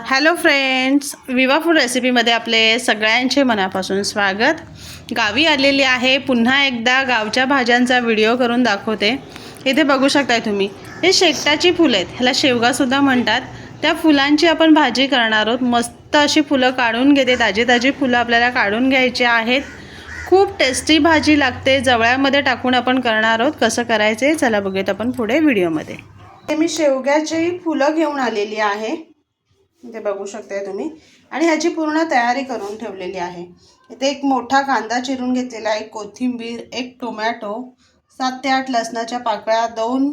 Hello friends, विवा food रेसिपीमध्ये आपले सगळ्यांचे मनापासून स्वागत. गावी आलेली आहे. पुन्हा एकदा गावच्या भाज्यांचा व्हिडिओ करून दाखवते. इथे बघू शकताय तुम्ही, हे शेकटाची फुलं आहेत. ह्याला शेवगासुद्धा म्हणतात. त्या फुलांची आपण भाजी करणार आहोत. मस्त अशी फुलं काढून घेते. ताजी ताजी फुलं आपल्याला काढून घ्यायची आहेत. खूप टेस्टी भाजी लागते. जवळ्यामध्ये टाकून आपण करणार आहोत. कसं करायचं चला बघूयात आपण पुढे व्हिडिओमध्ये. हे मी शेवग्याची फुलं घेऊन आलेली आहे. इथे बघू शकताय तुम्ही. आणि ह्याची पूर्ण तयारी करून ठेवलेली आहे. इथे एक मोठा कांदा चिरून घेतलेला आहे, कोथिंबीर, एक टोमॅटो, 7 ते 8 लसणाच्या पाकळ्या, 2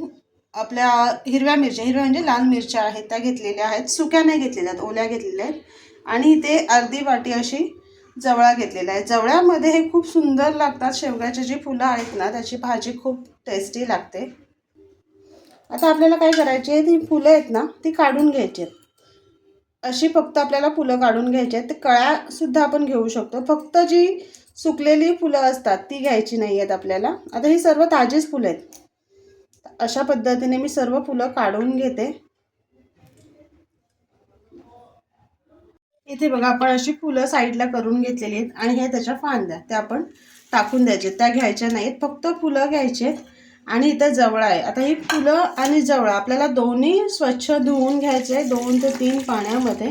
आपल्या हिरव्या मिरच्या, हिरव्या म्हणजे लाल मिरच्या आहेत त्या घेतलेल्या आहेत. सुक्या नाही घेतलेल्या, ओल्या घेतलेल्या आहेत. आणि इथे अर्धी वाटी अशी जवळा घेतलेला आहे. जवळ्यामध्ये हे खूप सुंदर लागतात. शेवग्याची जी फुलं आहेत ना, त्याची भाजी खूप टेस्टी लागते. आता आपल्याला काय करायची आहे, ती फुलं आहेत ना ती काढून घ्यायची आहेत. अशी फक्त आपल्याला फुलं काढून घ्यायची आहेत. ते कळ्यासुद्धा आपण घेऊ शकतो. फक्त जी सुकलेली फुलं असतात ती घ्यायची नाही आहेत आपल्याला. आता ही सर्व ताजीच फुलं आहेत. अशा पद्धतीने मी सर्व फुलं काढून घेते. इथे बघा, आपण अशी फुलं साईडला करून घेतलेली आहेत. आणि हे त्याच्या फांद्या त्या आपण टाकून द्यायचे, त्या घ्यायच्या नाहीत. फक्त फुलं घ्यायचे. आणि इथं जवळा आहे. आता ही फुलं आणि जवळा आपल्याला दोन्ही स्वच्छ धुवून घ्यायचे 2 ते 3 पाण्यामध्ये.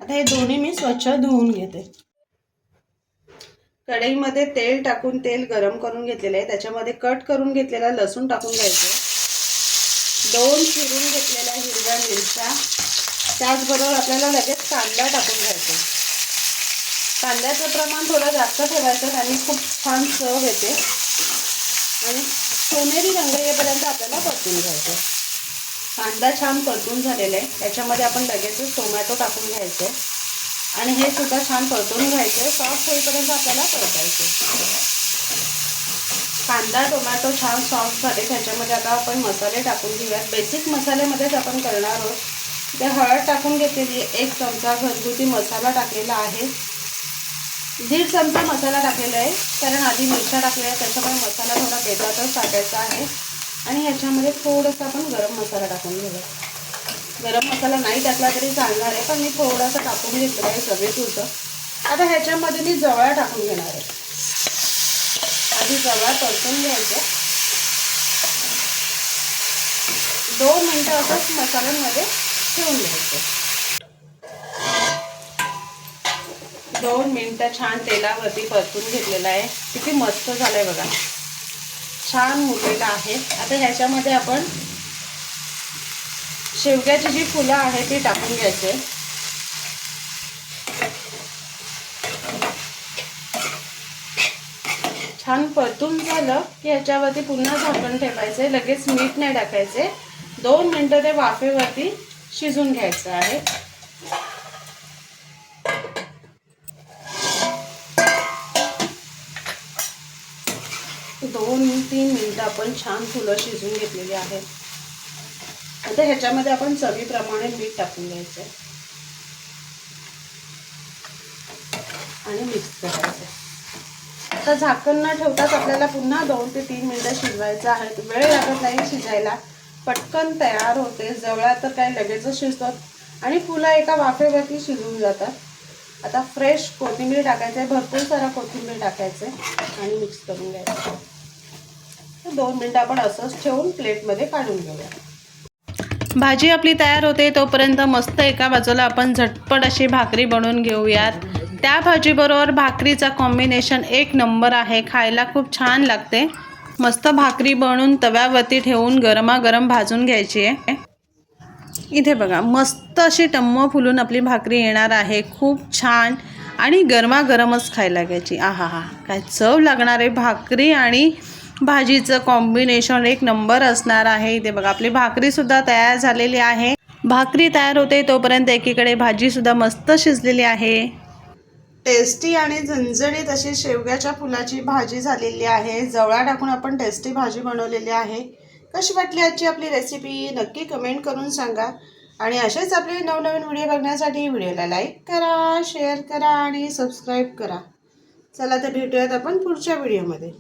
आता हे दोन्ही मी स्वच्छ धुवून घेते. कढईमध्ये तेल टाकून तेल गरम करून घेतलेलं आहे. त्याच्यामध्ये कट करून घेतलेला लसूण टाकून घ्यायचं, 2 चिरून घेतलेल्या हिरव्या मिरच्या, त्याचबरोबर आपल्याला लगेच कांदा टाकून घ्यायचा. कांद्याचं प्रमाण थोडं जास्त ठेवायचं, आणि खूप छान चव येते. आणि सोनेरी रंग येईपर्यंत आपल्याला परतून घ्यायचं. कांदा छान परतून झालेला आहे. त्याच्यामध्ये आपण लगेचच टोमॅटो टाकून घ्यायचे. आणि हे सुद्धा छान परतून घ्यायचे. सॉफ्ट होईपर्यंत आपल्याला परतायचे. कांदा टोमॅटो छान सॉफ्ट झाले. त्याच्यामध्ये आता आपण मसाले टाकून घेऊयात. बेसिक मसाल्यामध्येच आपण करणार आहोत. ते हळद टाकून घेतलेली, 1 चमचा घरगुती मसाला टाकलेला आहे. 1.5 चमचा मसाला टाकलेला आहे, कारण आधी मिरच्या टाकल्या आहेत. त्याच्यामुळे मसाला थोडा बेतातच टाकायचा आहे. आणि ह्याच्यामध्ये थोडासा आपण गरम मसाला टाकून घेऊया. गरम मसाला नाही टाकला तरी चालणार आहे, पण मी थोडासा टाकून घेतलेला आहे चवीपुरतं. आता ह्याच्यामध्ये मी जवळा टाकून घेणार आहे. आधी जवळा परतून घ्यायचं. 2 मिनटं असंच मसाल्यांमध्ये ठेवून घ्यायचं. 2 मिनटं छान तेलावरती परतून घेतलेला आहे. किती मस्त झालंय बघा, छान मुरलेलं आहे. आता ह्याच्यामध्ये आपण शेवग्याची जी फुलं आहेत ती टाकून घ्यायचे. छान परतून झालं की ह्याच्यावरती पुन्हा झाकण ठेवायचे. लगेच मीठ नाही टाकायचे. 2 मिनटं ते वाफेवरती शिजून घ्यायचं आहे. 2-3 मिनटं आपण छान फुलं शिजून घेतलेली आहेत. आता ह्याच्यामध्ये आपण चवीप्रमाणे मीठ टाकून घ्यायचं आणि मिक्स करायचं. आता झाकण न ठेवताच आपल्याला पुन्हा 2 ते 3 मिनटं शिजवायचं आहे. वेळ लागत नाही शिजायला, पटकन तयार होते. जवळा तर काय लगेचच शिजतात आणि फुलं एका वाफेवरती शिजून जातात. आता फ्रेश कोथिंबीर टाकायचं आहे, भरपूर सारा कोथिंबीर टाकायचं आहे आणि मिक्स करून घ्यायचं. 2 मिनटं आपण असंच ठेवून प्लेटमध्ये काढून घेऊया. भाजी आपली तयार होते तोपर्यंत मस्त एका बाजूला आपण झटपट अशी भाकरी बनवून घेऊयात. त्या भाजीबरोबर भाकरीचा कॉम्बिनेशन 1 नंबर आहे. खायला खूप छान लागते. मस्त भाकरी बनवून तव्यावरती ठेवून गरमागरम भाजून घ्यायची आहे. इथे बघा, मस्त अशी टम्म फुलून आपली भाकरी येणार आहे. खूप छान आणि गरमागरमच खायला घ्यायची. आहा, काय चव लागणार आहे. भाकरी आणि भाजीचं कॉम्बिनेशन 1 नंबर असणार आहे. इथे बघा, आपली भाकरीसुद्धा तयार झालेली आहे. भाकरी तयार होते तोपर्यंत एकीकडे भाजीसुद्धा मस्त शिजलेली आहे. टेस्टी आणि झणझणीत अशी शेवग्याच्या फुलाची भाजी झालेली आहे. जवळा टाकून आपण टेस्टी भाजी बनवलेली आहे. कशी वाटली आजची आपली रेसिपी नक्की कमेंट करून सांगा. आणि असेच आपले नवनवीन व्हिडिओ बघण्यासाठी व्हिडिओला लाईक करा, शेअर करा आणि सबस्क्राईब करा. चला तर भेटूयात आपण पुढच्या व्हिडिओमध्ये.